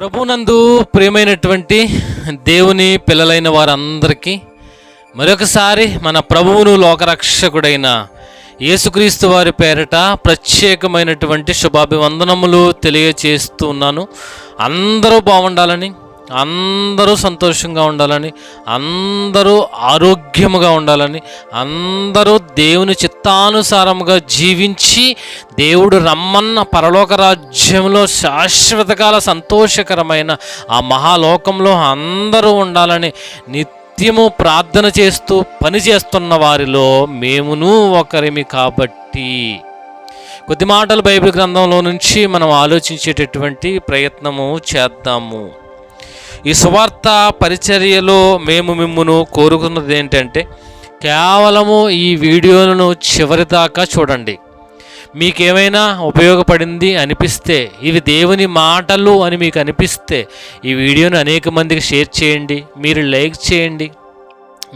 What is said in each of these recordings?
ప్రభునందు ప్రియమైనటువంటి దేవుని పిల్లలైన వారందరికీ మరొకసారి మన ప్రభువును లోకరక్షకుడైన యేసుక్రీస్తు వారి పేరిట ప్రత్యేకమైనటువంటి శుభాభివందనములు తెలియచేస్తున్నాను. అందరూ బాగుండాలని, అందరూ సంతోషంగా ఉండాలని, అందరూ ఆరోగ్యముగా ఉండాలని, అందరూ దేవుని చిత్తానుసారముగా జీవించి దేవుడు రమ్మన్న పరలోక రాజ్యంలో శాశ్వతకాల సంతోషకరమైన ఆ మహాలోకంలో అందరూ ఉండాలని నిత్యము ప్రార్థన చేస్తూ పనిచేస్తున్న వారిలో మేమును ఒకరిమి. కాబట్టి కొద్ది మాటలు బైబిల్ గ్రంథంలో నుంచి మనం ఆలోచించేటటువంటి ప్రయత్నము చేద్దాము. ఈ సువార్త పరిచర్యలో మేము మిమ్మును కోరుకున్నది ఏంటంటే, కేవలము ఈ వీడియోలను చివరి దాకా చూడండి. మీకేమైనా ఉపయోగపడింది అనిపిస్తే, ఇవి దేవుని మాటలు అని మీకు అనిపిస్తే ఈ వీడియోను అనేక మందికి షేర్ చేయండి. మీరు లైక్ చేయండి.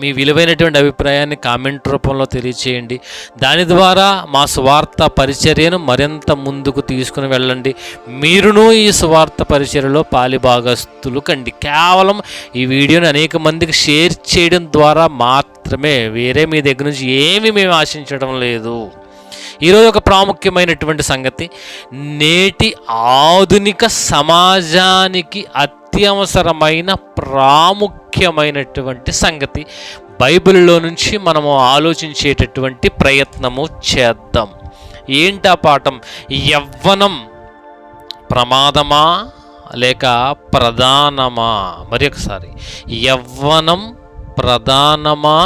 మీ విలువైనటువంటి అభిప్రాయాన్ని కామెంట్ రూపంలో తెలియచేయండి. దాని ద్వారా మా సువార్త పరిచర్యను మరింత ముందుకు తీసుకుని వెళ్ళండి. మీరును ఈ సువార్త పరిచర్యలో పాలిభాగస్తులు కండి. కేవలం ఈ వీడియోని అనేక మందికి షేర్ చేయడం ద్వారా మాత్రమే, వేరే మీ దగ్గర నుంచి ఏమీ మేము ఆశించడం లేదు. ఈరోజు ఒక ప్రాముఖ్యమైనటువంటి సంగతి, నేటి ఆధునిక సమాజానికి అత్యవసరమైన ప్రాముఖ్యమైనటువంటి సంగతి బైబిల్లో నుంచి మనము ఆలోచించేటటువంటి ప్రయత్నము చేద్దాం. ఏంటా పాఠం? యవ్వనం ప్రమాదమా లేక ప్రధానమా? మరి ఒకసారి, యవ్వనం ప్రధానమా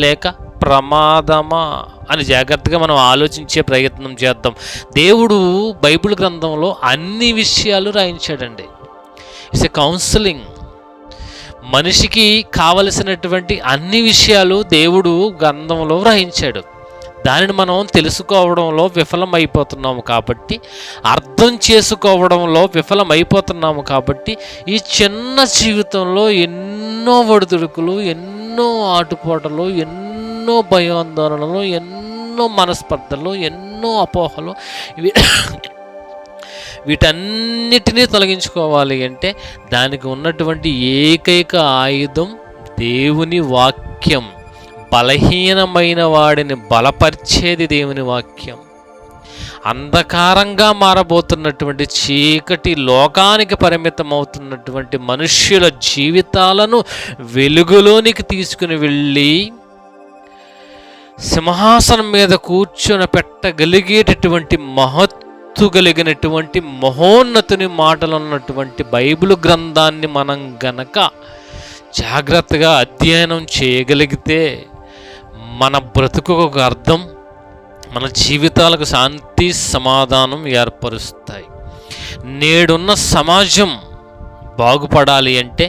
లేక ప్రమాదమా అని జాగ్రత్తగా మనం ఆలోచించే ప్రయత్నం చేద్దాం. దేవుడు బైబిల్ గ్రంథంలో అన్ని విషయాలు రాయించాడండి. It's a counselling. మనిషికి కావలసినటువంటి అన్ని విషయాలు దేవుడు గ్రంథంలో రాయించాడు. దానిని మనం తెలుసుకోవడంలో విఫలమైపోతున్నాము కాబట్టి, అర్థం చేసుకోవడంలో విఫలమైపోతున్నాము కాబట్టి, ఈ చిన్న జీవితంలో ఎన్నో ఒడిదుడుకులు, ఎన్నో ఆటుపోటలు, ఎన్నో భయాందోళనలు, ఎన్నో మనస్పర్ధలు, ఎన్నో అపోహలు, వీటన్నిటినీ తొలగించుకోవాలి అంటే దానికి ఉన్నటువంటి ఏకైక ఆయుధం దేవుని వాక్యం. బలహీనమైన వాడిని బలపరిచేది దేవుని వాక్యం. అంధకారంగా మారబోతున్నటువంటి చీకటి లోకానికి పరిమితం అవుతున్నటువంటి మనుష్యుల జీవితాలను వెలుగులోనికి తీసుకుని వెళ్ళి సింహాసనం మీద కూర్చొని పెట్టగలిగేటటువంటి కలిగినటువంటి మహోన్నతుని మాటలు ఉన్నటువంటి బైబిల్ గ్రంథాన్ని మనం గనక జాగ్రత్తగా అధ్యయనం చేయగలిగితే మన బ్రతుకుకు ఒక అర్థం, మన జీవితాలకు శాంతి సమాధానం ఏర్పరుస్తాయి. నేడున్న సమాజం బాగుపడాలి అంటే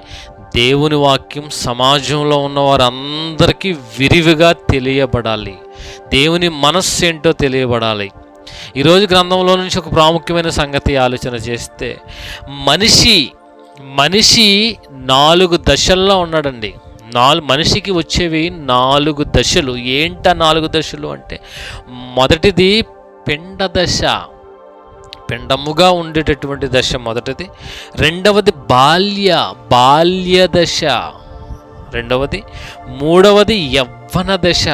దేవుని వాక్యం సమాజంలో ఉన్న వారందరికీ విరివిగా తెలియబడాలి. దేవుని మనస్సు ఏంటో తెలియబడాలి. ఈరోజు గ్రంథంలో నుంచి ఒక ప్రాముఖ్యమైన సంగతి ఆలోచన చేస్తే, మనిషి 4 దశల్లో ఉన్నాడండి. మనిషికి వచ్చేవి 4 దశలు. ఏంటా 4 దశలు అంటే, మొదటిది పిండ దశ, పిండముగా ఉండేటటువంటి దశ మొదటిది. రెండవది బాల్య దశ రెండవది. మూడవది యవ్వన దశ.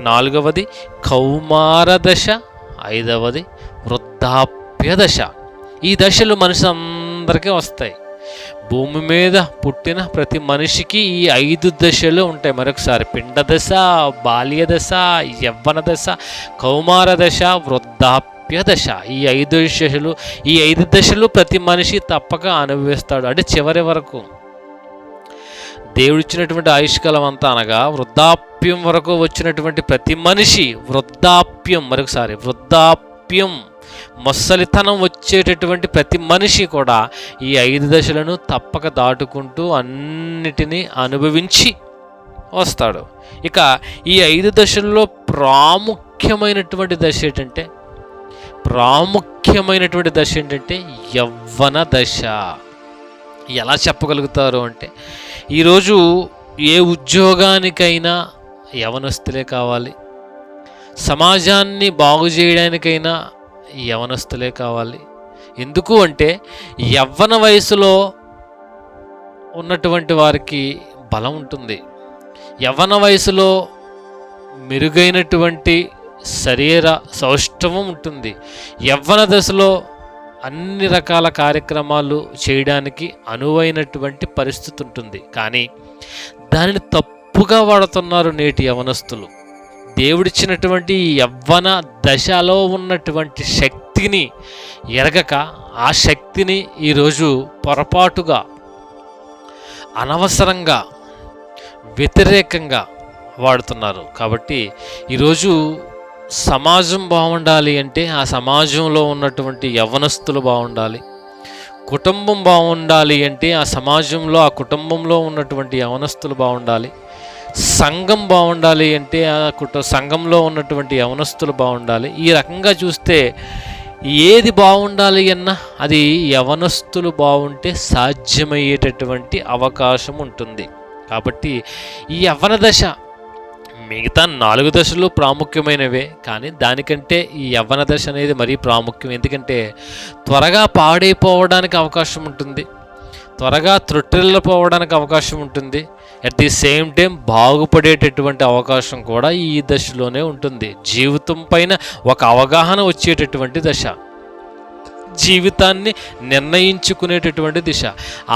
నాలుగవది కౌమార దశ. ఐదవది వృద్ధాప్య దశ. ఈ దశలు మనిషి అందరికీ వస్తాయి. భూమి మీద పుట్టిన ప్రతి మనిషికి ఈ 5 దశలు ఉంటాయి. మరొకసారి, పిండ దశ, బాల్య దశ, యవ్వన దశ, కౌమార దశ, వృద్ధాప్య దశ. ఈ 5 దశలు ప్రతి మనిషి తప్పక అనుభవిస్తాడు. అంటే చివరి వరకు దేవుడిచ్చినటువంటి ఆయుష్కాలం అంతా, అనగా వృద్ధాప్యం వరకు వచ్చినటువంటి ప్రతి మనిషి, వృద్ధాప్యం ముసలితనం వచ్చేటటువంటి ప్రతి మనిషి కూడా ఈ 5 దశలను తప్పక దాటుకుంటూ అన్నిటినీ అనుభవించి వస్తాడు. ఇక ఈ 5 దశల్లో ప్రాముఖ్యమైనటువంటి దశ ఏంటంటే యవ్వన దశ. ఎలా చెప్పగలుగుతారు అంటే, ఈరోజు ఏ ఉద్యోగానికైనా యవనస్తులే కావాలి, సమాజాన్ని బాగు చేయడానికైనా యవనస్తులే కావాలి. ఎందుకు అంటే యవ్వన వయసులో ఉన్నటువంటి వారికి బలం ఉంటుంది. యవ్వన వయసులో మెరుగైనటువంటి శరీర సౌష్ఠవం ఉంటుంది. యవ్వన దశలో అన్ని రకాల కార్యక్రమాలు చేయడానికి అనువైనటువంటి పరిస్థితి ఉంటుంది. కానీ దానిని తప్పుగా వాడుతున్నారు నేటి యవనస్తులు. దేవుడిచ్చినటువంటి యవ్వన దశలో ఉన్నటువంటి శక్తిని ఎరగక ఆ శక్తిని ఈరోజు పొరపాటుగా, అనవసరంగా, వ్యతిరేకంగా వాడుతున్నారు. కాబట్టి ఈరోజు సమాజం బాగుండాలి అంటే ఆ సమాజంలో ఉన్నటువంటి యవ్వనస్తులు బాగుండాలి. కుటుంబం బాగుండాలి అంటే ఆ సమాజంలో, ఆ కుటుంబంలో ఉన్నటువంటి యవనస్తులు బాగుండాలి. సంఘం బాగుండాలి అంటే ఆ సంఘంలో ఉన్నటువంటి యవనస్తులు బాగుండాలి. ఈ రకంగా చూస్తే ఏది బాగుండాలి అన్నా అది యవనస్తులు బాగుంటే సాధ్యమయ్యేటటువంటి అవకాశం ఉంటుంది. కాబట్టి ఈ యవ్వన దశ మిగతా 4 దశలు ప్రాముఖ్యమైనవే, కానీ దానికంటే ఈ యవ్వన దశ అనేది మరీ ప్రాముఖ్యం. ఎందుకంటే త్వరగా పాడైపోవడానికి అవకాశం ఉంటుంది, త్వరగా త్రొట్టిల్లిపోవడానికి అవకాశం ఉంటుంది. అట్ ది సేమ్ టైం బాగుపడేటటువంటి అవకాశం కూడా ఈ దశలోనే ఉంటుంది. జీవితం పైన ఒక అవగాహన వచ్చేటటువంటి దశ, జీవితాన్ని నిర్ణయించుకునేటటువంటి దిశ.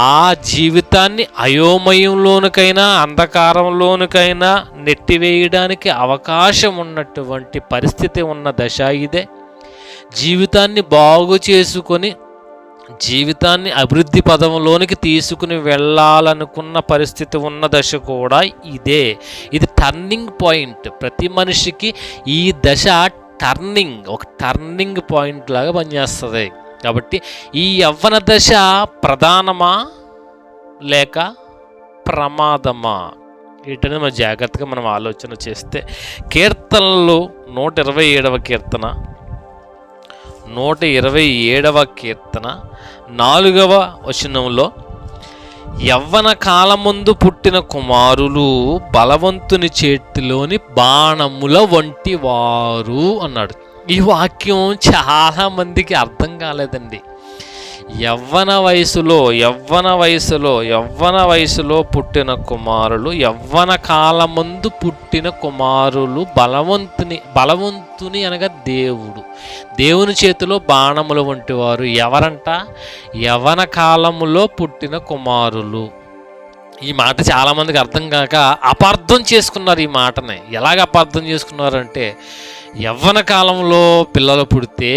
ఆ జీవితాన్ని అయోమయంలోనికైనా అంధకారంలోనికైనా నెట్టివేయడానికి అవకాశం ఉన్నటువంటి పరిస్థితి ఉన్న దశ ఇదే. జీవితాన్ని బాగు చేసుకొని జీవితాన్ని అభివృద్ధి పదంలోనికి తీసుకుని వెళ్ళాలనుకున్న పరిస్థితి ఉన్న దశ కూడా ఇదే. ఇది టర్నింగ్ పాయింట్. ప్రతి మనిషికి ఈ దశ ఒక టర్నింగ్ పాయింట్ లాగా పనిచేస్తుంది. కాబట్టి ఈ యవ్వన దశ ప్రధానమా లేక ప్రమాదమా వీటిని మనం జాగ్రత్తగా మనం ఆలోచన చేస్తే, కీర్తనలు 127వ కీర్తన 127వ కీర్తన 4వ వచనంలో, యవ్వన కాలమందు పుట్టిన కుమారులు బలవంతుని చేతిలోని బాణముల వంటి వారు అన్నాడు. ఈ వాక్యం చాలా మందికి అర్థం కాలేదండి. యవ్వన వయసులో పుట్టిన కుమారులు, యవ్వన కాలమందు పుట్టిన కుమారులు బలవంతుని అనగా దేవుని చేతిలో బాణముల వంటి వారు ఎవరంట? యవ్వన కాలములో పుట్టిన కుమారులు. ఈ మాట చాలామందికి అర్థం కాక అపార్థం చేసుకున్నారు. ఈ మాటని ఎలాగ అపార్థం చేసుకున్నారంటే, యవ్వన కాలంలో పిల్లలు పుడితే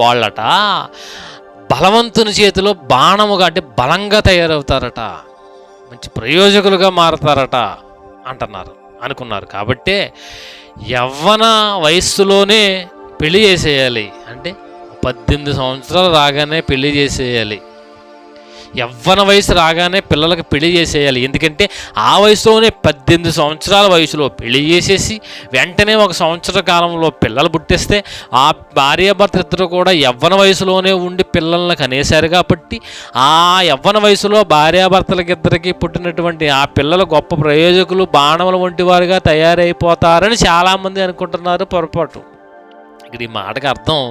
వాళ్ళట బలవంతుని చేతిలో బాణముగా అంటే బలంగా తయారవుతారట, మంచి ప్రయోజకులుగా మారతారట అనుకున్నారు. కాబట్టే యవ్వన వయస్సులోనే పెళ్లి చేసేయాలి. అంటే 18 సంవత్సరాలు రాగానే పెళ్లి చేసేయాలి. యవ్వన వయసు రాగానే పిల్లలకు పెళ్లి చేసేయాలి. ఎందుకంటే ఆ వయసులోనే 18 సంవత్సరాల వయసులో పెళ్లి చేసేసి వెంటనే 1 సంవత్సర కాలంలో పిల్లలు పుట్టేస్తే ఆ భార్యాభర్త ఇద్దరు కూడా యవ్వన వయసులోనే ఉండి పిల్లల్ని కనేశారు. కాబట్టి ఆ యవ్వన వయసులో భార్యాభర్తలకి ఇద్దరికి పుట్టినటువంటి ఆ పిల్లలు గొప్ప ప్రయోజకులు, బాణముల వంటి వారుగా తయారైపోతారని చాలామంది అనుకుంటున్నారు. పొరపాటు. ఇక్కడ ఈ మాటకి అర్థం,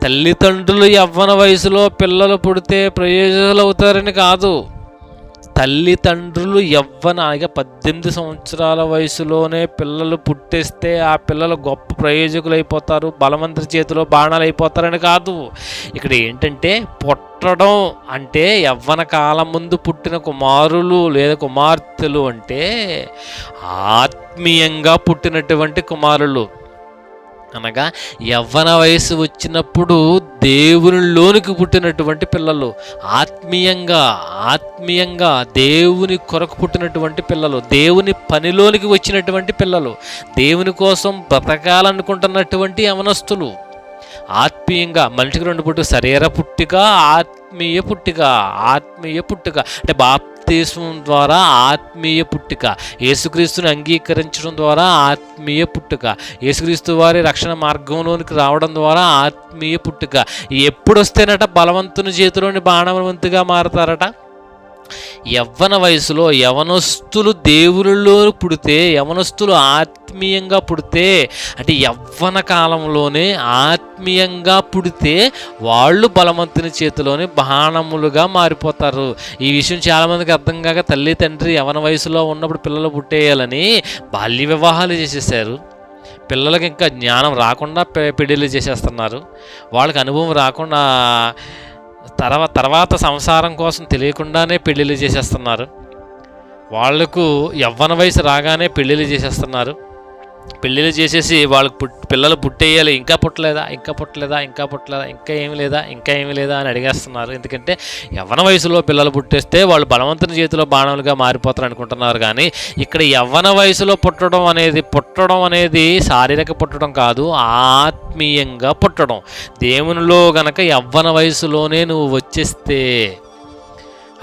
తల్లిదండ్రులు యవ్వన వయసులో పిల్లలు పుడితే ప్రయోజకులు అవుతారని కాదు. తల్లిదండ్రులు 18 సంవత్సరాల వయసులోనే పిల్లలు పుట్టేస్తే ఆ పిల్లలు గొప్ప ప్రయోజకులు అయిపోతారు, బలవంతుడి చేతిలో బాణాలు అయిపోతారని కాదు. ఇక్కడ ఏంటంటే, పుట్టడం అంటే యవ్వన కాలం ముందు పుట్టిన కుమారులు లేదా కుమార్తెలు అంటే ఆత్మీయంగా పుట్టినటువంటి కుమారులు. అనగా యవ్వన వయసు వచ్చినప్పుడు దేవునిలోనికి పుట్టినటువంటి పిల్లలు, ఆత్మీయంగా దేవుని కొరకు పుట్టినటువంటి పిల్లలు, దేవుని పనిలోనికి వచ్చినటువంటి పిల్లలు, దేవుని కోసం బ్రతకాలనుకుంటున్నటువంటి యవనస్తులు. ఆత్మీయంగా మనిషికి 2 పుట్టుక, శరీర పుట్టుక, ఆత్మీయ పుట్టుక. అంటే బాప్తిస్మం ద్వారా ఆత్మీయ పుట్టుక, యేసుక్రీస్తుని అంగీకరించడం ద్వారా ఆత్మీయ పుట్టుక, యేసుక్రీస్తు వారి రక్షణ మార్గంలోనికి రావడం ద్వారా ఆత్మీయ పుట్టుక. ఎప్పుడు వస్తేనట బలవంతుని చేతిలోని బాణవంతుగా మారతారట. యవ్వన వయసులో యవనస్తులు దేవుళ్ళలో పుడితే, యవనస్తులు ఆత్మీయంగా పుడితే, అంటే యవ్వన కాలంలోనే ఆత్మీయంగా పుడితే వాళ్ళు బలవంతుని చేతిలోని బాణములుగా మారిపోతారు. ఈ విషయం చాలామందికి అర్థం కాక తల్లి తండ్రి యవన వయసులో ఉన్నప్పుడు పిల్లలు పుట్టేయాలని బాల్య వివాహాలు చేసేసారు. పిల్లలకి ఇంకా జ్ఞానం రాకుండా పెళ్ళిళ్ళు చేసేస్తున్నారు. వాళ్ళకి అనుభవం రాకుండా తర్వాత సంసారం కోసం తెలియకుండానే పెళ్ళిళ్ళు చేసేస్తున్నారు. వాళ్లకు యవ్వన వయసు రాగానే పెళ్ళిళ్ళు చేసేస్తున్నారు. పెళ్ళిళ్ళు చేసేసి వాళ్ళకు పిల్లలు పుట్టేయాలి, ఇంకా పుట్టలేదా, ఇంకా పుట్టలేదా, ఇంకా పుట్టలేదా, ఇంకా ఏమి లేదా, ఇంకా ఏమి లేదా అని అడిగేస్తున్నారు. ఎందుకంటే యవ్వన వయసులో పిల్లలు పుట్టేస్తే వాళ్ళు బలవంతుని చేతిలో బాణాలుగా మారిపోతారు అనుకుంటున్నారు. కానీ ఇక్కడ యవ్వన వయసులో పుట్టడం అనేది శారీరక పుట్టడం కాదు, ఆత్మీయంగా పుట్టడం. దేవునిలో గనక యవ్వన వయసులోనే నువ్వు వచ్చేస్తే,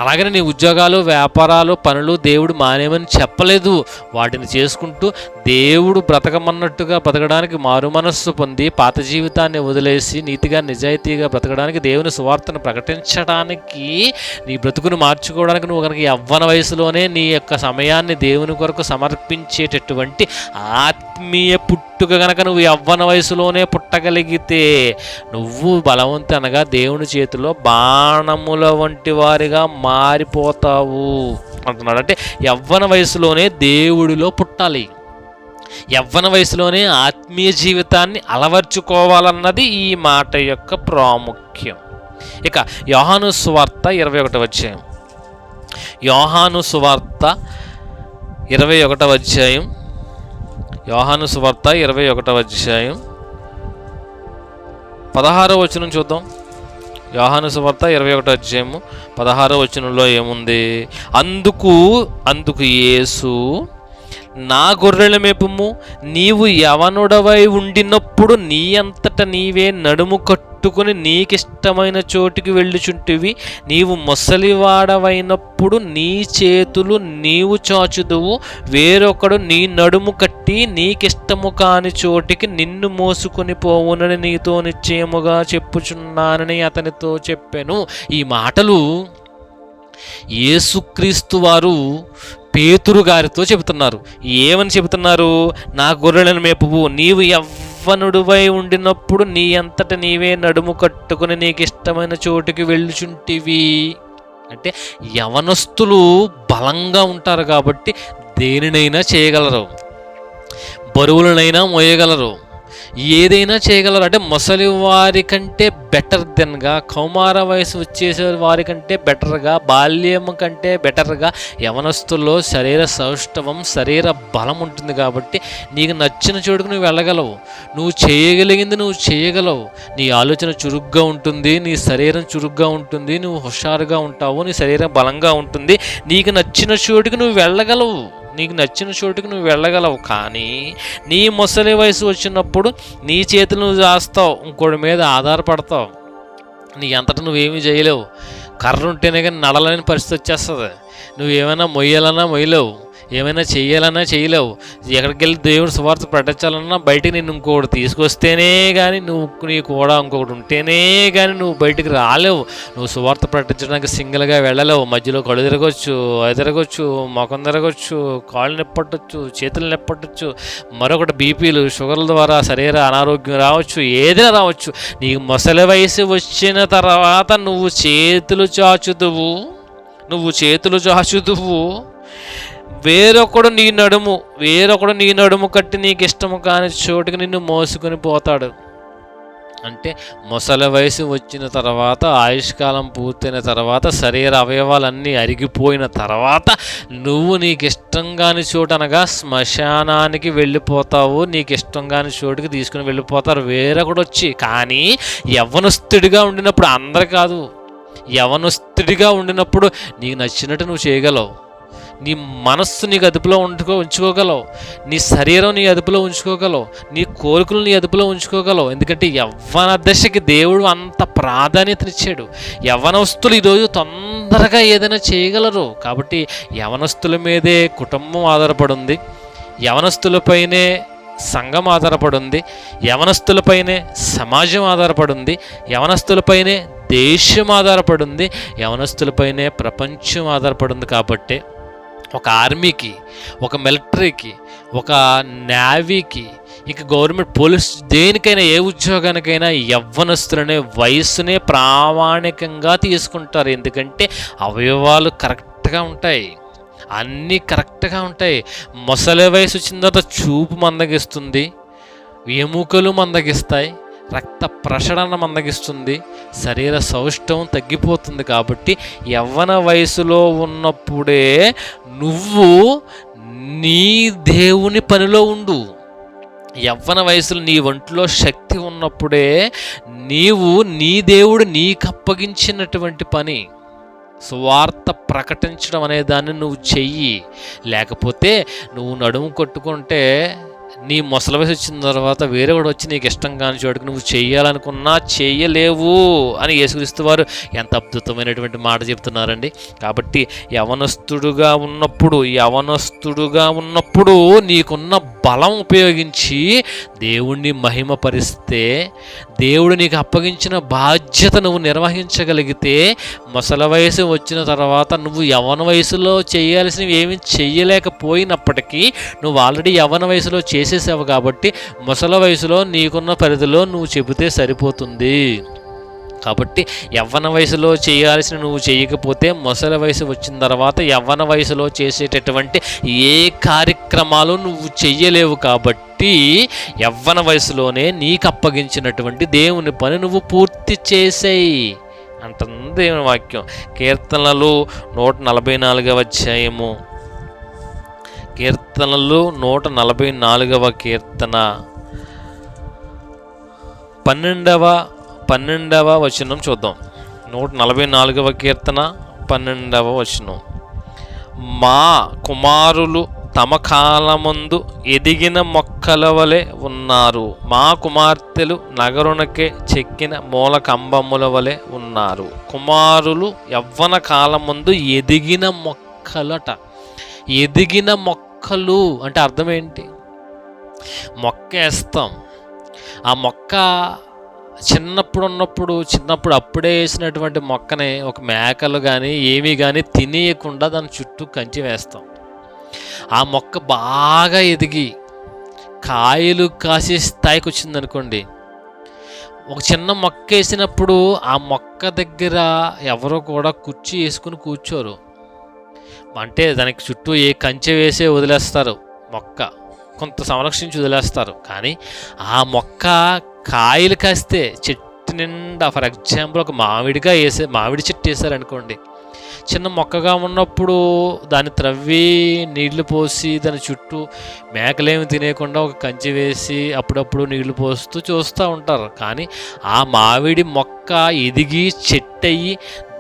అలాగని నీ ఉద్యోగాలు, వ్యాపారాలు, పనులు దేవుడు మానేమని చెప్పలేదు. వాటిని చేసుకుంటూ దేవుడు బ్రతకమన్నట్టుగా బ్రతకడానికి మారు మనస్సు పొంది పాత జీవితాన్ని వదిలేసి నీతిగా నిజాయితీగా బ్రతకడానికి, దేవుని సువార్తను ప్రకటించడానికి, నీ బ్రతుకును మార్చుకోవడానికి నువ్వు కనుక యవ్వన వయసులోనే నీ యొక్క సమయాన్ని దేవుని కొరకు సమర్పించేటటువంటి ఆత్మీయ పుట్టుక కనుక నువ్వు యవ్వన వయసులోనే పుట్టగలిగితే నువ్వు బలవంతు అనగా దేవుని చేతిలో బాణముల వంటి వారిగా మారిపోతావు అంటున్నాడు. అంటే యవ్వన వయసులోనే దేవుడిలో పుట్టాలి, యవ్వన వయసులోనే ఆత్మీయ జీవితాన్ని అలవర్చుకోవాలన్నది ఈ మాట యొక్క ప్రాముఖ్యం. ఇక యోహాను సువార్త 21వ అధ్యాయం, యోహాను సువార్త 21వ అధ్యాయం, యోహాను సువార్త 21వ అధ్యాయం 16వ వచనం చూద్దాం. యోహాను సువార్త 21వ అధ్యాయము 16వ వచనంలో ఏముంది? అందుకు యేసు, నా గొర్రెల మేపుము, నీవు యవనుడవై ఉండినప్పుడు నీ అంతట నీవే నడుము కట్టుకుని నీకిష్టమైన చోటికి వెళ్ళుచుంటివి. నీవు ముసలివాడవైనప్పుడు నీ చేతులు నీవు చాచుదువు, వేరొకడు నీ నడుము కట్టి నీకిష్టము కాని చోటికి నిన్ను మోసుకొని పోవునని నీతో నిశ్చయముగా చెప్పుచున్నానని అతనితో చెప్పెను. ఈ మాటలు యేసుక్రీస్తు వారు పేతురు గారితో చెబుతున్నారు. ఏమని చెబుతున్నారు? నా గొర్రెలను మేపువు, నీవు యవ్వనుడివై ఉండినప్పుడు నీ అంతట నీవే నడుము కట్టుకుని నీకు ఇష్టమైన చోటుకి వెళ్ళుచుంటివి. అంటే యవనస్తులు బలంగా ఉంటారు కాబట్టి దేనినైనా చేయగలరు, బరువులనైనా మోయగలరు, ఏదైనా చేయగలరు. అంటే ముసలి వారి కంటే బెటర్ దెన్గా, కౌమార వయసు వచ్చేసే వారి కంటే బెటర్గా, బాల్యం కంటే బెటర్గా యవనస్తుల్లో శరీర సౌష్ఠవం, శరీర బలం ఉంటుంది. కాబట్టి నీకు నచ్చిన చోటుకు నువ్వు వెళ్ళగలవు, నువ్వు చేయగలిగింది నువ్వు చేయగలవు. నీ ఆలోచన చురుగ్గా ఉంటుంది, నీ శరీరం చురుగ్గా ఉంటుంది, నువ్వు హుషారుగా ఉంటావు, నీ శరీరం బలంగా ఉంటుంది. నీకు నచ్చిన చోటుకు నువ్వు వెళ్ళగలవు, నీకు నచ్చిన చోటుకు నువ్వు వెళ్ళగలవు. కానీ నీ ముసలి వయసు వచ్చినప్పుడు నీ చేతులు నువ్వు చేస్తావు, ఇంకోటి మీద ఆధారపడతావు, నీ అంతటా నువ్వేమీ చేయలేవు. కర్ర ఉంటేనే కానీ నడలేని పరిస్థితి వచ్చేస్తుంది. నువ్వేమైనా మొయ్యాలన్నా మొయ్యలేవు, ఏమైనా చెయ్యాలన్నా చేయలేవు. ఎక్కడికి వెళ్ళి దేవుడు సువార్త ప్రకటించాలన్నా బయటికి నేను ఇంకొకటి తీసుకొస్తేనే కానీ, నీ కూడా ఇంకొకటి ఉంటేనే కానీ నువ్వు బయటికి రాలేవు. నువ్వు సువార్త ప్రకటించడానికి సింగిల్గా వెళ్ళలేవు. మధ్యలో కళ్ళు తిరగొచ్చు, అది తిరగొచ్చు, ముఖం తిరగొచ్చు, కాళ్ళు నెప్పట్టచ్చు, చేతులు నెప్పట్టచ్చు, మరొకటి బీపీలు, షుగర్ల ద్వారా శరీర అనారోగ్యం రావచ్చు, ఏదైనా రావచ్చు. నీకు ముసలి వయసు వచ్చిన తర్వాత నువ్వు చేతులు చాచుదువు, వేరొకడు నీ నడుము కట్టి నీకు ఇష్టము కాని చోటుకి నిన్ను మోసుకొని పోతాడు. అంటే ముసలి వయసు వచ్చిన తర్వాత, ఆయుష్కాలం పూర్తయిన తర్వాత, శరీర అవయవాలన్నీ అరిగిపోయిన తర్వాత నువ్వు నీకు ఇష్టం కాని చోటు అనగా శ్మశానానికి వెళ్ళిపోతావు. నీకు ఇష్టం కాని చోటుకి తీసుకుని వెళ్ళిపోతారు వేరొకడు వచ్చి. కానీ యవ్వనస్తుడిగా ఉండినప్పుడు, అందరు కాదు, యవ్వనస్తుడిగా ఉండినప్పుడు నీకు నచ్చినట్టు నువ్వు చేయగలవు. నీ మనస్సు నీకు అదుపులో ఉంచుకోగలవు, నీ శరీరం నీ అదుపులో ఉంచుకోగలవు, నీ కోరికలు నీ అదుపులో ఉంచుకోగలవు. ఎందుకంటే యవ్వన దశకి దేవుడు అంత ప్రాధాన్యతనిచ్చాడు. యవ్వనస్తులు ఈరోజు తొందరగా ఏదైనా చేయగలరు. కాబట్టి యవ్వనస్తుల మీదే కుటుంబం ఆధారపడి ఉంది, యవ్వనస్తులపైనే సంఘం ఆధారపడి ఉంది, యవనస్తులపైనే సమాజం ఆధారపడి ఉంది, యవనస్తులపైనే దేశం ఆధారపడి ఉంది, యవనస్తులపైనే ప్రపంచం ఆధారపడి ఉంది. కాబట్టి ఒక ఆర్మీకి, ఒక మిలిటరీకి, ఒక నేవీకి, ఇక గవర్నమెంట్ పోలీస్, దేనికైనా ఏ ఉద్యోగానికైనా యవ్వనస్తులనే వయస్సునే ప్రామాణికంగా తీసుకుంటారు. ఎందుకంటే అవయవాలు కరెక్ట్గా ఉంటాయి, అన్నీ కరెక్ట్గా ఉంటాయి. ముసలి వయసు వచ్చిన తర్వాత చూపు మందగిస్తుంది, ఎముకలు మందగిస్తాయి, రక్త ప్రసరణ మందగిస్తుంది, శరీర సౌష్ఠవం తగ్గిపోతుంది. కాబట్టి యవ్వన వయసులో ఉన్నప్పుడే నువ్వు నీ దేవుని పనిలో ఉండు. యవ్వన వయసులో నీ ఒంట్లో శక్తి ఉన్నప్పుడే నీవు నీ దేవుడు నీకు అప్పగించినటువంటి పని సువార్త ప్రకటించడం అనే దాన్ని నువ్వు చెయ్యి. లేకపోతే నువ్వు నడుము కొట్టుకుంటే నీ ముసలి వయసు వచ్చిన తర్వాత వేరే వాడు వచ్చి నీకు ఇష్టం కాని చోటుకు నువ్వు చెయ్యాలనుకున్నా చెయ్యలేవు అని యేసుక్రీస్తు వారు ఎంత అద్భుతమైనటువంటి మాట చెప్తున్నారండి. కాబట్టి యవనస్తుడుగా ఉన్నప్పుడు నీకున్న బలం ఉపయోగించి దేవుణ్ణి మహిమపరిస్తే, దేవుడు నీకు అప్పగించిన బాధ్యత నువ్వు నిర్వహించగలిగితే, ముసలి వయసు వచ్చిన తర్వాత నువ్వు యవ్వన వయసులో చేయాల్సినవి ఏమీ చెయ్యలేకపోయినప్పటికీ నువ్వు ఆల్రెడీ యవ్వన వయసులో చేసేసావు. కాబట్టి ముసలి వయసులో నీకున్న పరిధిలో నువ్వు చెబితే సరిపోతుంది. కాబట్టి యవ్వన వయసులో చేయాల్సిన నువ్వు చేయకపోతే ముసలి వయసు వచ్చిన తర్వాత యవ్వన వయసులో చేసేటటువంటి ఏ కార్యక్రమాలు నువ్వు చెయ్యలేవు. కాబట్టి యవ్వన వయసులోనే నీకు అప్పగించినటువంటి దేవుని పని నువ్వు పూర్తి చేసేయి అంటుంది దేవుని వాక్యం. కీర్తనలు 144వ అధ్యాయము, కీర్తనలు 144వ కీర్తన 12వ వచనం చూద్దాం. 144వ కీర్తన 12వ వచనం. మా కుమారులు తమ కాలమందు ఎదిగిన మొక్కల వలె ఉన్నారు, మా కుమార్తెలు నగరునకే చెక్కిన మూల కంబముల వలె ఉన్నారు. కుమారులు యవ్వన కాలమందు ఎదిగిన మొక్కలట. ఎదిగిన మొక్కలు అంటే అర్థం ఏంటి? మొక్క వేస్తాం, ఆ మొక్క చిన్నప్పుడు అప్పుడే వేసినటువంటి మొక్కని ఒక మేకలు కానీ ఏమీ కానీ తినేయకుండా దాని చుట్టూ కంచి వేస్తాం. ఆ మొక్క బాగా ఎదిగి కాయలు కాసే స్థాయికి వచ్చిందనుకోండి, ఒక చిన్న మొక్క వేసినప్పుడు ఆ మొక్క దగ్గర ఎవరో కూడా కుర్చీ వేసుకుని కూర్చోరు. అంటే దానికి చుట్టూ ఏ కంచె వేసే వదిలేస్తారు, మొక్క కొంత సంరక్షించి వదిలేస్తారు. కానీ ఆ మొక్క కాయలు కాస్తే చెట్టు నిండా, ఫర్ ఎగ్జాంపుల్ ఒక మామిడి చెట్టు వేసారనుకోండి, చిన్న మొక్కగా ఉన్నప్పుడు దాన్ని త్రవ్వి నీళ్లు పోసి దాని చుట్టూ మేకలేమి తినేయకుండా ఒక కంచె వేసి అప్పుడప్పుడు నీళ్లు పోస్తూ చూస్తూ ఉంటారు. కానీ ఆ మామిడి మొక్క ఎదిగి చెట్టు అయ్యి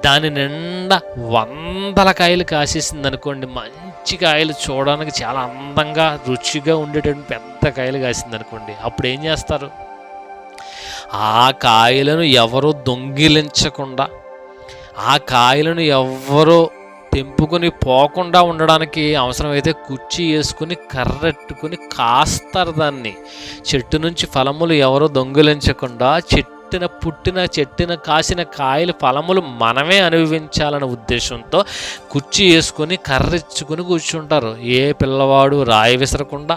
దాని నిండా 100 కాయలు కాసేసింది అనుకోండి, మంచి కాయలు చూడడానికి చాలా అందంగా రుచిగా ఉండేటువంటి పెద్ద కాయలు కాసింది అనుకోండి, అప్పుడు ఏం చేస్తారు? ఆ కాయలను ఎవరో దొంగిలించకుండా, ఆ కాయలను ఎవరో తెంపుకొని పోకుండా ఉండడానికి అవసరమైతే కుర్చీ వేసుకుని కర్రెట్టుకుని కాస్తారు దాన్ని. చెట్టు నుంచి ఫలములు ఎవరో దొంగిలించకుండా చెట్టున కాసిన కాయలు ఫలములు మనమే అనుభవించాలనే ఉద్దేశంతో కుర్చీ వేసుకొని కర్రెచ్చుకుని కూర్చుంటారు. ఏ పిల్లవాడు రాయి విసరకుండా,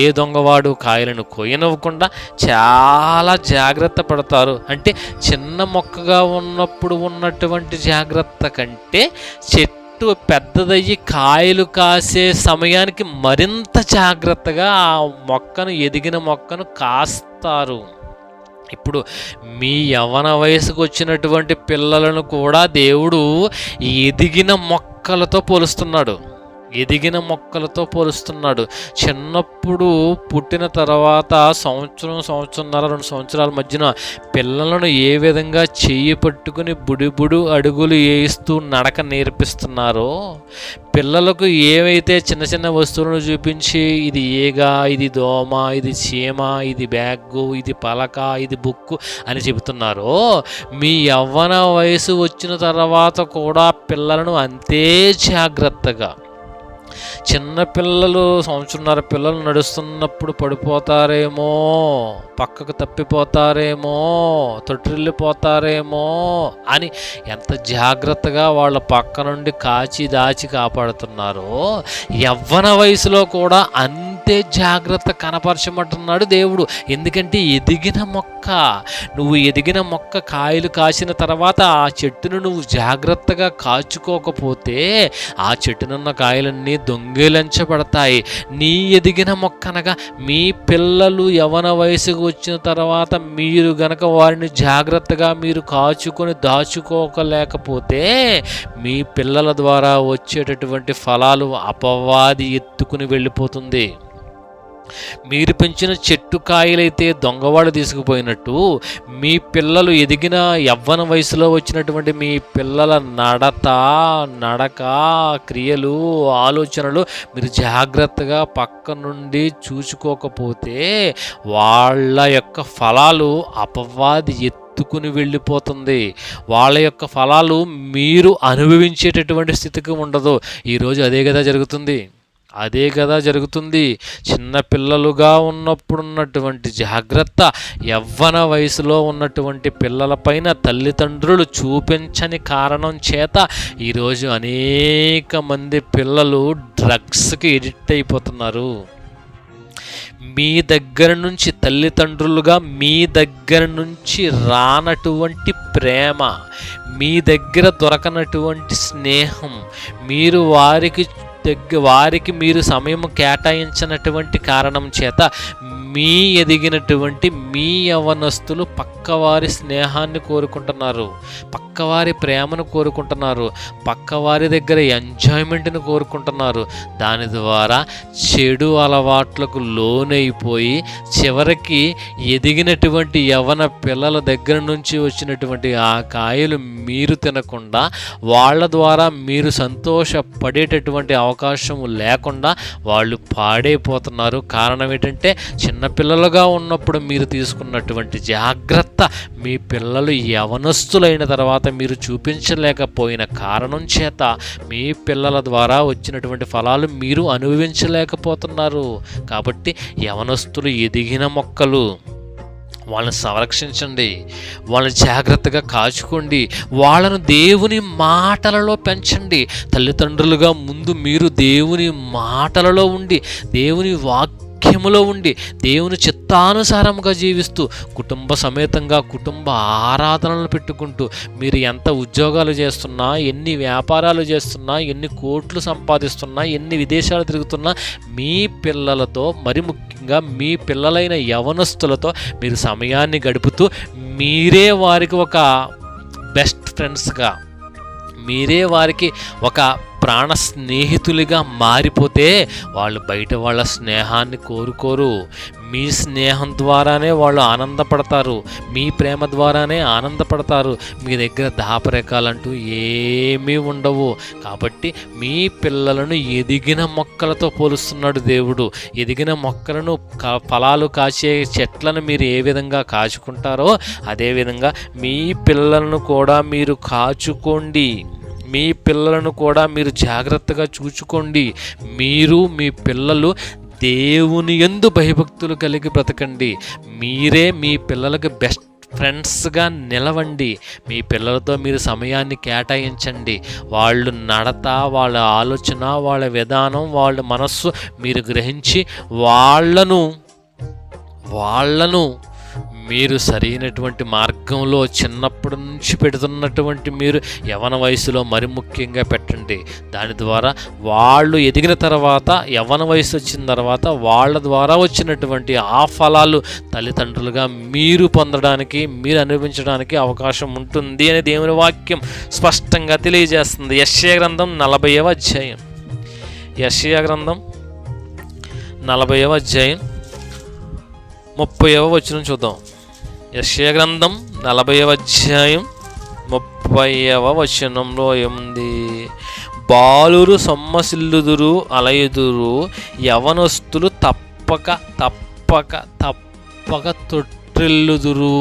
ఏ దొంగవాడు కాయలను కొయ్యనివ్వకుండా చాలా జాగ్రత్త పడతారు. అంటే చిన్న మొక్కగా ఉన్నప్పుడు ఉన్నటువంటి జాగ్రత్త కంటే చెట్టు పెద్దదయ్యి కాయలు కాసే సమయానికి మరింత జాగ్రత్తగా ఆ మొక్కను, ఎదిగిన మొక్కను కాస్తారు. ఇప్పుడు మీ యవ్వన వయసుకు వచ్చినటువంటి పిల్లలను కూడా దేవుడు ఎదిగిన మొక్కలతో పోలుస్తున్నాడు. చిన్నప్పుడు పుట్టిన తర్వాత సంవత్సరంన్నర 2 సంవత్సరాల మధ్యన పిల్లలను ఏ విధంగా చెయ్యి పట్టుకుని బుడి అడుగులు వేయిస్తూ నడక నేర్పిస్తున్నారో, పిల్లలకు ఏవైతే చిన్న వస్తువులను చూపించి ఇది ఈగ, ఇది దోమ, ఇది చీమ, ఇది బ్యాగు, ఇది పలక, ఇది బుక్కు అని చెబుతున్నారో, మీ యవ్వన వయసు వచ్చిన తర్వాత కూడా పిల్లలను అంతే జాగ్రత్తగా చిన్నపిల్లలు, సంవత్సరంన్నర పిల్లలు నడుస్తున్నప్పుడు పడిపోతారేమో, పక్కకు తప్పిపోతారేమో, తొట్టిల్లిపోతారేమో అని ఎంత జాగ్రత్తగా వాళ్ళ పక్క నుండి దాచి కాపాడుతున్నారో, యవ్వన వయసులో కూడా అంతే జాగ్రత్త కనపరచమంటున్నాడు దేవుడు. ఎందుకంటే నువ్వు ఎదిగిన మొక్క కాయలు కాసిన తర్వాత ఆ చెట్టును నువ్వు జాగ్రత్తగా కాచుకోకపోతే ఆ చెట్టునున్న కాయలన్నీ దొంగిలించబడతాయి. నీ ఎదిగిన మొక్క అనగా మీ పిల్లలు యవ్వన వయసుకు వచ్చిన తర్వాత మీరు గనక వారిని జాగ్రత్తగా మీరు కాచుకొని దాచుకోలేకపోతే మీ పిల్లల ద్వారా వచ్చేటటువంటి ఫలాలు అపవాది ఎత్తుకుని వెళ్ళిపోతుంది. మీరు పెంచిన చెట్టు కాయలైతే దొంగవాడు తీసుకుపోయినట్టు, మీ పిల్లలు ఎదిగిన యవ్వన వయసులో వచ్చినటువంటి మీ పిల్లల నడక, క్రియలు, ఆలోచనలు మీరు జాగ్రత్తగా పక్క నుండి చూసుకోకపోతే వాళ్ళ యొక్క ఫలాలు అపవాది ఎత్తుకుని వెళ్ళిపోతుంది. వాళ్ళ యొక్క ఫలాలు మీరు అనుభవించేటటువంటి స్థితికి ఉండదు. ఈరోజు అదే కదా జరుగుతుంది. చిన్న పిల్లలుగా ఉన్నప్పుడున్నటువంటి జాగ్రత్త యవ్వన వయసులో ఉన్నటువంటి పిల్లలపైన తల్లిదండ్రులు చూపించని కారణం చేత ఈరోజు అనేక మంది పిల్లలు డ్రగ్స్కి ఎడిక్ట్ అయిపోతున్నారు. మీ దగ్గర నుంచి తల్లిదండ్రులుగా మీ దగ్గర నుంచి రానటువంటి ప్రేమ, మీ దగ్గర దొరకనటువంటి స్నేహం, మీరు వారికి మీరు సమయం కేటాయించినటువంటి కారణం చేత మీ ఎదిగినటువంటి మీ యవ్వనస్తులు పక్కవారి స్నేహాన్ని కోరుకుంటున్నారు, పక్కవారి ప్రేమను కోరుకుంటున్నారు, పక్కవారి దగ్గర ఎంజాయ్మెంట్ని కోరుకుంటున్నారు. దాని ద్వారా చెడు అలవాట్లకు లోనైపోయి చివరికి ఎదిగినటువంటి యవ్వన పిల్లల దగ్గర నుంచి వచ్చినటువంటి ఆ కాయలు మీరు తినకుండా వాళ్ళ ద్వారా మీరు సంతోషపడేటటువంటి అవకాశం లేకుండా వాళ్ళు పాడైపోతున్నారు. కారణం ఏంటంటే చిన్నపిల్లలుగా ఉన్నప్పుడు మీరు తీసుకున్నటువంటి జాగ్రత్త మీ పిల్లలు యవనస్తులైన తర్వాత మీరు చూపించలేకపోయిన కారణం చేత మీ పిల్లల ద్వారా వచ్చినటువంటి ఫలాలు మీరు అనుభవించలేకపోతున్నారు. కాబట్టి యవనస్తులు ఎదిగిన మొక్కలు, వాళ్ళని సంరక్షించండి, వాళ్ళని జాగ్రత్తగా కాచుకోండి, వాళ్ళను దేవుని మాటలలో పెంచండి. తల్లిదండ్రులుగా ముందు మీరు దేవుని మాటలలో ఉండి, దేవుని వాక్యములో ఉండి, దేవుని చిత్తానుసారముగా జీవిస్తూ, కుటుంబ సమేతంగా కుటుంబ ఆరాధనలు పెట్టుకుంటూ, మీరు ఎంత ఉద్యోగాలు చేస్తున్నా, ఎన్ని వ్యాపారాలు చేస్తున్నా, ఎన్ని కోట్లు సంపాదిస్తున్నా, ఎన్ని విదేశాలు తిరుగుతున్నా, మీ పిల్లలతో, మరి ముఖ్యంగా మీ పిల్లలైన యవనస్తులతో మీరు సమయాన్ని గడుపుతూ మీరే వారికి ఒక బెస్ట్ ఫ్రెండ్స్గా, మీరే వారికి ఒక ప్రాణ స్నేహితులుగా మారిపోతే వాళ్ళు బయట వాళ్ళ స్నేహాన్ని కోరుకోరు. మీ స్నేహం ద్వారానే వాళ్ళు ఆనందపడతారు, మీ ప్రేమ ద్వారానే ఆనందపడతారు. మీ దగ్గర దాపరేకాలంటూ ఏమీ ఉండవు. కాబట్టి మీ పిల్లలను ఎదిగిన మొక్కలతో పోలుస్తున్నాడు దేవుడు. ఎదిగిన మొక్కలను ఫలాలు కాచే చెట్లను మీరు ఏ విధంగా కాచుకుంటారో అదేవిధంగా మీ పిల్లలను కూడా మీరు కాచుకోండి. మీ పిల్లలను కూడా మీరు జాగ్రత్తగా చూచుకోండి. మీరు మీ పిల్లలు దేవుని యందు భయభక్తులు కలిగి బ్రతకండి. మీరే మీ పిల్లలకు బెస్ట్ ఫ్రెండ్స్గా నిలవండి. మీ పిల్లలతో మీరు సమయాన్ని కేటాయించండి. వాళ్ళు నడత, వాళ్ళ ఆలోచన, వాళ్ళ విధానం, వాళ్ళ మనస్సు మీరు గ్రహించి వాళ్ళను మీరు సరైనటువంటి మార్గంలో చిన్నప్పటి నుంచి పెడుతున్నటువంటి మీరు యవ్వన వయసులో మరి ముఖ్యంగా పెట్టండి. దాని ద్వారా వాళ్ళు ఎదిగిన తర్వాత, యవ్వన వయసు వచ్చిన తర్వాత వాళ్ళ ద్వారా వచ్చినటువంటి ఆ ఫలాలు తల్లిదండ్రులుగా మీరు పొందడానికి, మీరు అనుభవించడానికి అవకాశం ఉంటుంది అని దేవుని వాక్యం స్పష్టంగా తెలియజేస్తుంది. యెషయా గ్రంథం 40వ అధ్యాయం, యెషయా గ్రంథం 40వ అధ్యాయం 30వ వచనం చూద్దాం. యెషయా గ్రంథం 40వ అధ్యాయం 30వ వచనంలో ఏముంది? బాలురు సొమ్మసిల్లుదురు, అలయుదురు, యవనస్తులు తప్పక తొట్టిల్లుదురు.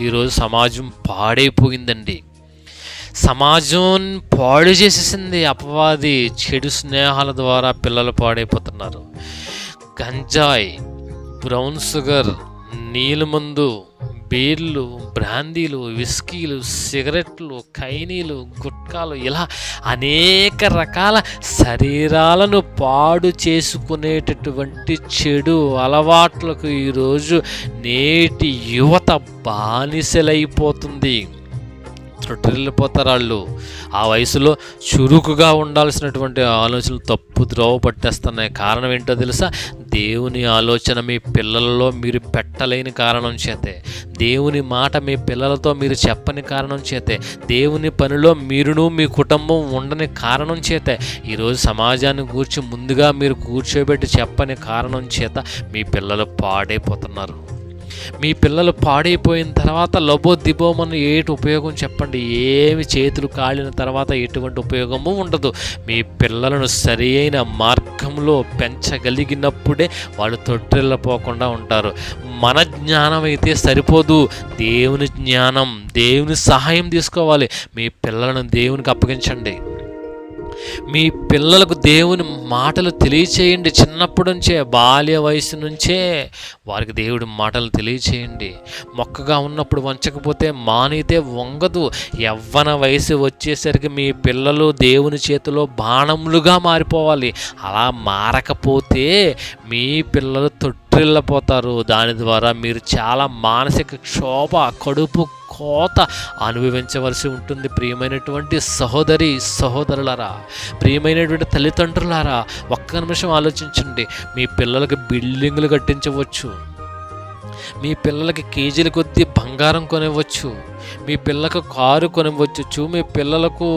ఈరోజు సమాజం పాడైపోయిందండి. సమాజం పాడు చేసేసింది అపవాది. చెడు స్నేహాల ద్వారా పిల్లలు పాడైపోతున్నారు. గంజాయి, బ్రౌన్ షుగర్, నీలిమందు, బీర్లు, బ్రాందీలు, విస్కీలు, సిగరెట్లు, ఖైనీలు, గుట్కాలు, ఇలా అనేక రకాల శరీరాలను పాడు చేసుకునేటటువంటి చెడు అలవాట్లకు ఈరోజు నేటి యువత బానిసలైపోతుంది. త్రొట్టిల్లిపోతారు వాళ్ళు. ఆ వయసులో చురుకుగా ఉండాల్సినటువంటి ఆలోచనలు తప్పు ద్రోవ పట్టేస్తున్నాయి. కారణం ఏంటో తెలుసా? దేవుని ఆలోచన మీ పిల్లలలో మీరు పెట్టలేని కారణం చేతే, దేవుని మాట మీ పిల్లలతో మీరు చెప్పని కారణం చేతే, దేవుని పనిలో మీరును మీ కుటుంబం ఉండని కారణం చేతే, ఈరోజు సమాజాన్ని కూర్చి ముందుగా మీరు కూర్చోబెట్టి చెప్పని కారణం చేత మీ పిల్లలు పాడైపోతున్నారు. మీ పిల్లలు పాడైపోయిన తర్వాత లబోదిబోమని ఏటి ఉపయోగం చెప్పండి? ఏమి చేతులు కాలిన తర్వాత ఎటువంటి ఉపయోగము ఉండదు. మీ పిల్లలను సరి అయిన మార్గంలో పెంచగలిగినప్పుడే వాళ్ళు తొట్టిల్లపోకుండా ఉంటారు. మన జ్ఞానం అయితే సరిపోదు, దేవుని జ్ఞానం, దేవుని సహాయం తీసుకోవాలి. మీ పిల్లలను దేవునికి అప్పగించండి. మీ పిల్లలకు దేవుని మాటలు తెలియచేయండి. చిన్నప్పటి నుంచే, బాల్య వయసు నుంచే వారికి దేవుడి మాటలు తెలియచేయండి. మొక్కగా ఉన్నప్పుడు వంచకపోతే మానితే వంగదు. యవ్వన వయసు వచ్చేసరికి మీ పిల్లలు దేవుని చేతిలో బాణములుగా మారిపోవాలి. అలా మారకపోతే మీ పిల్లలు తొట్టిల్లపోతారు. దాని ద్వారా మీరు చాలా మానసిక క్షోభ, కడుపు కోత అనుభవించవలసి ఉంటుంది. ప్రియమైనటువంటి సహోదరి సహోదరులారా, ప్రియమైనటువంటి తల్లిదండ్రులారా, ఒక్క నిమిషం ఆలోచించండి. మీ పిల్లలకు బిల్డింగులు కట్టించవచ్చు, మీ పిల్లలకి కేజీల కొద్దీ బంగారం కొనివ్వచ్చు, మీ పిల్లలకు కారు కొనివ్వచ్చు, మీ పిల్లలకు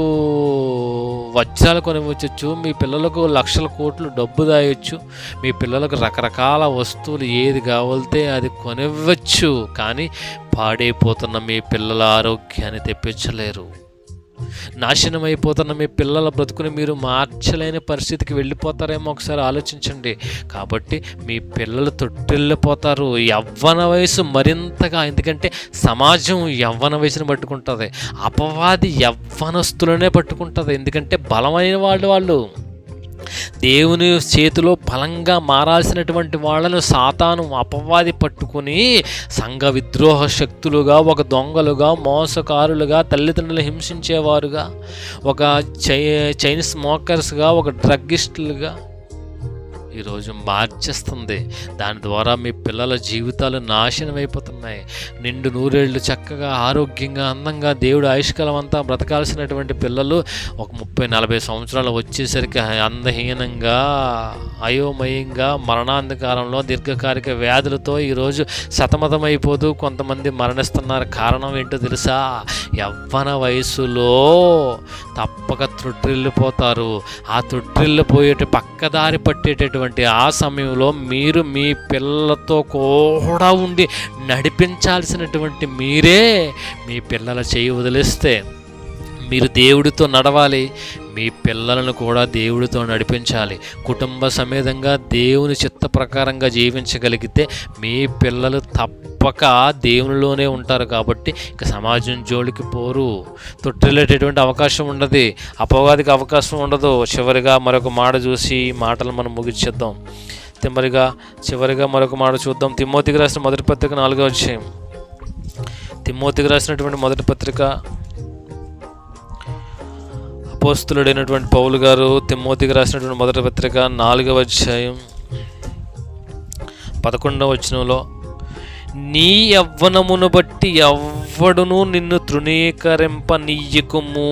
వజ్రాలు కొనివ్వచ్చు, మీ పిల్లలకు లక్షల కోట్లు డబ్బు దాయొచ్చు, మీ పిల్లలకు రకరకాల వస్తువులు ఏది కావాలితే అది కొనివ్వచ్చు. కానీ పాడైపోతున్న మీ పిల్లల ఆరోగ్యాన్ని తెప్పించలేరు. నాశనం అయిపోతున్న మీ పిల్లల బ్రతుకుని మీరు మార్చలేని పరిస్థితికి వెళ్ళిపోతారేమో ఒకసారి ఆలోచించండి. కాబట్టి మీ పిల్లలు తొట్టిల్లిపోతారు. యవ్వన వయసు మరింతగా, ఎందుకంటే సమాజం యవ్వన వయసుని పట్టుకుంటుంది, అపవాది యవ్వనస్తులనే పట్టుకుంటుంది. ఎందుకంటే బలమైన వాళ్ళు దేవుని చేతిలో బలంగా మారాల్సినటువంటి వాళ్ళను సాతాను అపవాది పట్టుకుని సంఘ విద్రోహ శక్తులుగా, ఒక దొంగలుగా, మోసకారులుగా, తల్లిదండ్రులు హింసించేవారుగా, ఒక చైన్ స్మోకర్స్గా, ఒక డ్రగ్గిస్టులుగా ఈరోజు మార్చేస్తుంది. దాని ద్వారా మీ పిల్లల జీవితాలు నాశనం అయిపోతున్నాయి. నిండు నూరేళ్ళు చక్కగా ఆరోగ్యంగా అందంగా దేవుడు ఆయుష్కాలం అంతా బ్రతకాల్సినటువంటి పిల్లలు ఒక 30-40 సంవత్సరాలు వచ్చేసరికి అందహీనంగా, అయోమయంగా, మరణాంధకారంలో, దీర్ఘకాలిక వ్యాధులతో ఈరోజు సతమతమైపోతూ కొంతమంది మరణిస్తున్నారు. కారణం ఏంటో తెలుసా? యవ్వన వయసులో తప్పక తొట్టిల్లిపోతారు. ఆ తొట్టిల్లిపోయేటి పక్కదారి పట్టేటటువంటి ఆ సమయంలో మీరు మీ పిల్లలతో కూడా ఉండి నడిపించాల్సినటువంటి మీరే మీ పిల్లల చేయి వదిలేస్తే, మీరు దేవుడితో నడవాలి, మీ పిల్లలను కూడా దేవుడితో నడిపించాలి. కుటుంబ సమేతంగా దేవుని చిత్త ప్రకారంగా జీవించగలిగితే మీ పిల్లలు తప్పక దేవునిలోనే ఉంటారు. కాబట్టి ఇక సమాజం జోలికి పోరు, తొట్టిల్లేటటువంటి అవకాశం ఉండదు, అపవాదికి అవకాశం ఉండదు. చివరిగా మరొక మాట చూసి మాటలు మనం ముగించేద్దాం. చివరిగా మరొక మాట చూద్దాం. తిమోతికి రాసిన మొదటి పత్రిక 4వ అధ్యాయం. తిమోతికి రాసినటువంటి మొదటి పత్రిక, అపోస్తలుడైనటువంటి పౌలు గారు తిమోతికి రాసినటువంటి మొదటి పత్రిక 4వ అధ్యాయం 11వ వచనంలో, నీ యవ్వనమును బట్టి ఎవ్వడును నిన్ను తృణీకరింపనీయకుము,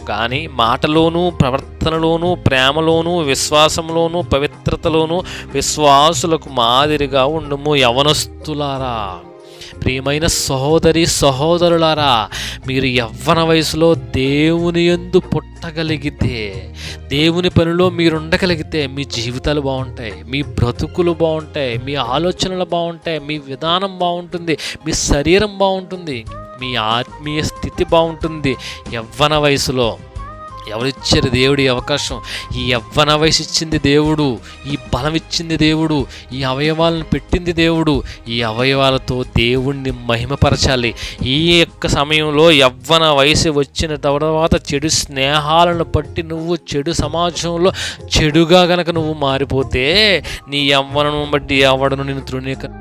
కానీ మాటలోను, ప్రవర్తనలోను, ప్రేమలోను, విశ్వాసంలోను, పవిత్రతలోను విశ్వాసులకు మాదిరిగా ఉండుము. యవ్వనస్తులారా, ప్రియమైన సహోదరి సహోదరులారా, మీరు యవ్వన వయసులో దేవుని యందు పుట్టగలిగితే, దేవుని పనిలో మీరు ఉండగలిగితే మీ జీవితాలు బాగుంటాయి, మీ బ్రతుకులు బాగుంటాయి, మీ ఆలోచనలు బాగుంటాయి, మీ విధానం బాగుంటుంది, మీ శరీరం బాగుంటుంది, మీ ఆత్మీయ స్థితి బాగుంటుంది. యవ్వన వయసులో ఎవరిచ్చారు దేవుడు ఈ అవకాశం? ఈ యవ్వన వయసు ఇచ్చింది దేవుడు, ఈ బలం ఇచ్చింది దేవుడు, ఈ అవయవాలను పెట్టింది దేవుడు. ఈ అవయవాలతో దేవుణ్ణి మహిమపరచాలి. ఈ యొక్క సమయంలో యవ్వన వయసు వచ్చిన తర్వాత చెడు స్నేహాలను పట్టి నువ్వు చెడు సమాజంలో చెడుగా గనక నువ్వు మారిపోతే నీ యవ్వనం బట్టి ఎవడను నిన్ను తృణీకరించడు.